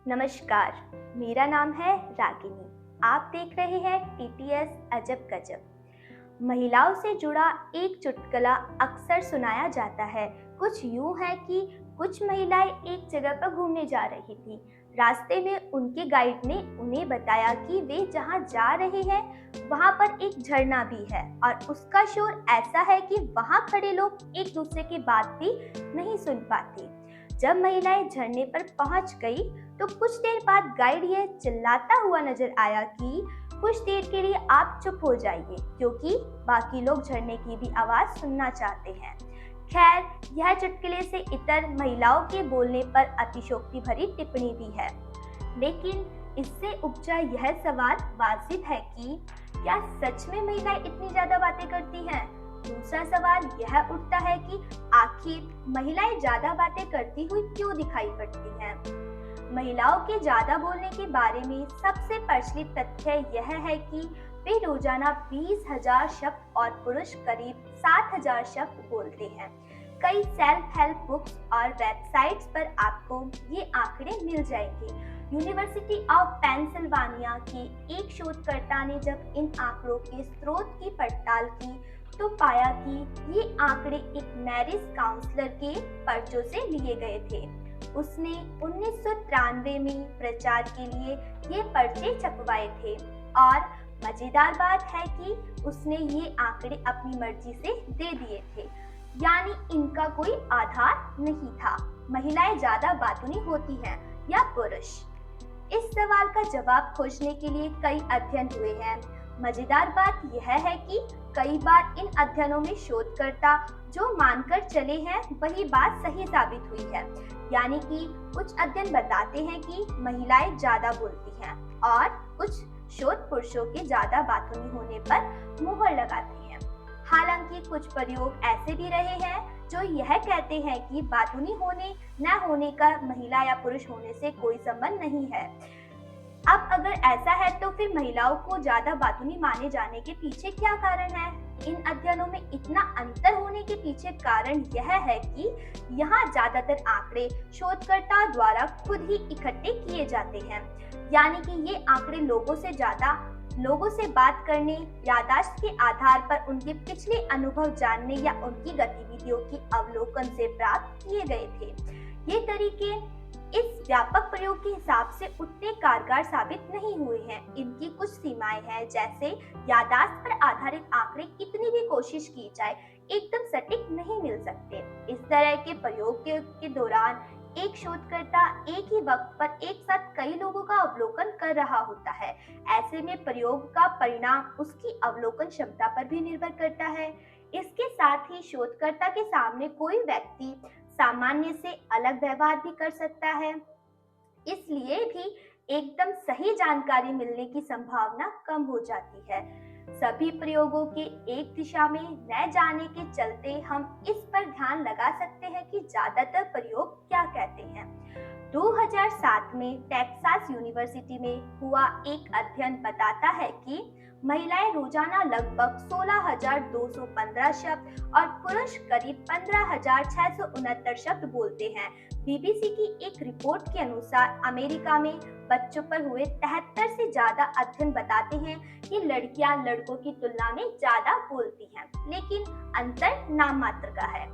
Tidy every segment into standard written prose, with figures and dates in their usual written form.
नमस्कार, मेरा नाम है रागिनी। आप देख रहे हैं टीटीएस अजब गजब। महिलाओं से जुड़ा एक चुटकुला अक्सर सुनाया जाता है। कुछ यूं है कि कुछ महिलाएं एक जगह पर घूमने जा रही थी। रास्ते में उनके गाइड ने उन्हें बताया कि वे जहां जा रहे हैं वहां पर एक झरना भी है और उसका शोर ऐसा है कि वहां खड़े लोग एक दूसरे की बात भी नहीं सुन पाते। जब महिलाएं झरने पर पहुंच गई तो कुछ देर बाद गाइड यह चिल्लाता हुआ नजर आया कि कुछ देर के लिए आप चुप हो जाइए, क्योंकि बाकी लोग झरने की भी आवाज सुनना चाहते हैं। खैर, यह चुटकुले से इतर महिलाओं के बोलने पर अतिशयोक्ति भरी टिप्पणी भी है। लेकिन इससे उपजा यह सवाल वाजिब है कि क्या सच में महिलाएं इतनी ज्यादा बातें करती हैं? दूसरा सवाल यह उठता है कि आखिर महिलाएं ज्यादा बातें करती हुई क्यों दिखाई पड़ती हैं? महिलाओं के ज्यादा बोलने के बारे में सबसे प्रचलित तथ्य यह है कि वे रोजाना 20,000 शब्द और पुरुष करीब 7,000 शब्द बोलते हैं। कई सेल्फ हेल्प बुक्स और वेबसाइट्स पर आपको ये आंकड़े मिल जाएंगे। यूनिवर्सिटी ऑफ पेंसिल्वानिया के एक शोधकर्ता ने जब इन आंकड़ों के स्रोत की पड़ताल की तो पाया कि ये आंकड़े एक मैरिज काउंसलर के पर्चों से लिए गए थे। उसने 1993 में प्रचार के लिए ये पर्चे छपवाए थे और मजेदार बात है कि उसने ये आंकड़े अपनी मर्जी से दे दिए थे, यानी इनका कोई आधार नहीं था। महिलाएं ज्यादा बातूनी होती हैं या पुरुष? इस सवाल का जवाब खोजने के लिए कई अध्ययन हुए हैं। मजेदार बात यह है कि कई बार इन अध्ययनों में शोधकर्ता जो मानकर चले हैं वही बात सही साबित हुई है। यानी कि कुछ अध्ययन बताते हैं कि महिलाएं ज्यादा बोलती हैं और कुछ शोध पुरुषों के ज्यादा बातूनी होने पर मुहर लगाते हैं। हालांकि कुछ प्रयोग ऐसे भी रहे हैं जो यह कहते हैं कि बातूनी होने न होने का महिला या पुरुष होने से कोई संबंध नहीं है। अब अगर ऐसा है तो फिर महिलाओं को ज्यादा बातूनी माने जाने के पीछे क्या कारण है? इन अध्ययनों में इतना अंतर होने के पीछे कारण यह है कि यहाँ ज्यादातर आंकड़े शोधकर्ता द्वारा खुद ही इकट्ठे किए जाते हैं। यानी कि ये आंकड़े लोगों से बात करने, याददाश्त के आधार पर उनके पिछले अनुभव जानने या उनकी गतिविधियों की अवलोकन से प्राप्त किए गए थे। ये तरीके इस व्यापक प्रयोग के हिसाब से उतने कारगर साबित नहीं हुए हैं। इनकी कुछ सीमाएं हैं, जैसे याददाश्त पर आधारित आंकड़े कितनी भी कोशिश की जाए एकदम सटीक नहीं मिल सकते। इस तरह के प्रयोग के दौरान एक शोधकर्ता एक ही वक्त पर एक साथ कई लोगों का अवलोकन कर रहा होता है। ऐसे में प्रयोग का परिणाम उसकी अवलोकन क्षमता पर भी निर्भर करता है। इसके साथ ही शोधकर्ता के सामने कोई व्यक्ति सामान्य से अलग व्यवहार भी कर सकता है, इसलिए भी एकदम सही जानकारी मिलने की संभावना कम हो जाती है। सभी प्रयोगों के एक दिशा में न जाने के चलते हम इस पर ध्यान लगा सकते हैं कि ज्यादातर प्रयोग क्या कहते हैं। 2007 में टेक्सास यूनिवर्सिटी में हुआ एक अध्ययन बताता है कि महिलाएं रोजाना लगभग 16,215 शब्द और पुरुष करीब 15,669 शब्द बोलते हैं। बीबीसी की एक रिपोर्ट के अनुसार अमेरिका में बच्चों पर हुए 73 से ज्यादा अध्ययन बताते हैं कि लड़कियां लड़कों की तुलना में ज्यादा बोलती हैं, लेकिन अंतर नाम मात्र का है।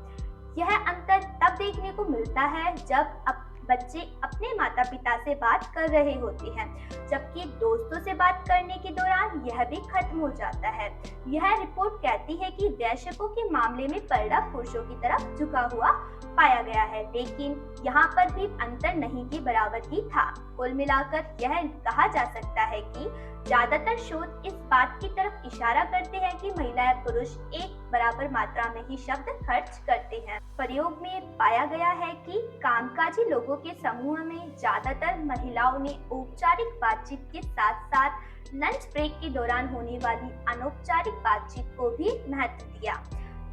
यह अंतर तब देखने को मिलता है जब बच्चे अपने माता पिता से बात कर रहे होते हैं, जबकि दोस्तों से बात करने के दौरान यह भी खत्म हो जाता है। यह रिपोर्ट कहती है कि वयस्कों के मामले में पर्दा पुरुषों की तरफ झुका हुआ पाया गया है, लेकिन यहाँ पर भी अंतर नहीं के बराबर ही था। कुल मिलाकर यह कहा जा सकता है कि ज्यादातर शोध इस बात की तरफ इशारा करते हैं कि महिला या पुरुष एक बराबर मात्रा में ही शब्द खर्च करते हैं। प्रयोग में पाया गया है कि कामकाजी लोगों के समूह में ज्यादातर महिलाओं ने औपचारिक बातचीत के साथ साथ लंच ब्रेक के दौरान होने वाली अनौपचारिक बातचीत को भी महत्व दिया।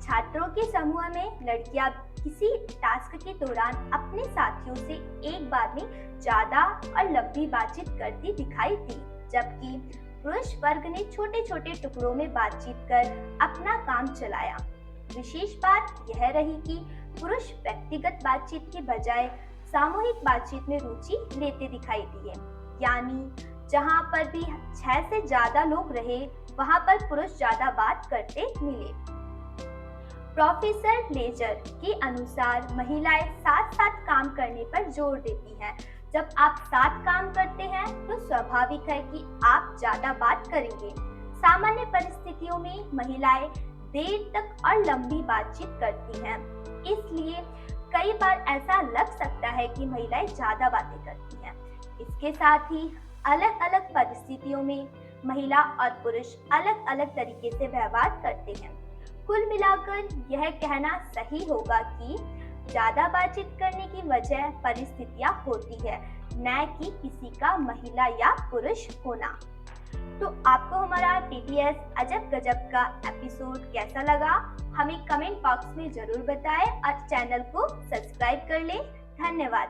छात्रों के समूह में लड़कियां किसी टास्क के दौरान अपने साथियों से एक बार में ज्यादा और लंबी बातचीत करती दिखाई दी, जबकि पुरुष वर्ग ने छोटे छोटे टुकड़ों में बातचीत कर अपना काम चलाया। विशेष बात यह रही कि पुरुष व्यक्तिगत बातचीत के बजाय सामूहिक बातचीत में रुचि लेते दिखाई दिए। यानी जहां पर भी 6 से ज्यादा लोग रहे, वहां पर पुरुष ज्यादा बात करते मिले। प्रोफेसर लेजर के अनुसार महिलाएं साथ साथ काम करने पर जोर देती हैं। जब आप साथ काम करते हैं तो स्वाभाविक है कि आप ज्यादा बात करेंगे। सामान्य परिस्थितियों में महिलाएं देर तक और लंबी बातचीत करती हैं। इसलिए कई बार ऐसा लग सकता है कि महिलाएं ज्यादा बातें करती हैं। इसके साथ ही अलग अलग परिस्थितियों में महिला और पुरुष अलग अलग तरीके से व्यवहार करते हैं। कुल मिलाकर यह कहना सही होगा कि ज्यादा बातचीत करने की वजह परिस्थितियां होती है, न कि किसी का महिला या पुरुष होना। तो आपको हमारा टीटीएस अजब गजब का एपिसोड कैसा लगा, हमें कमेंट बॉक्स में जरूर बताएं और चैनल को सब्सक्राइब कर लें। धन्यवाद।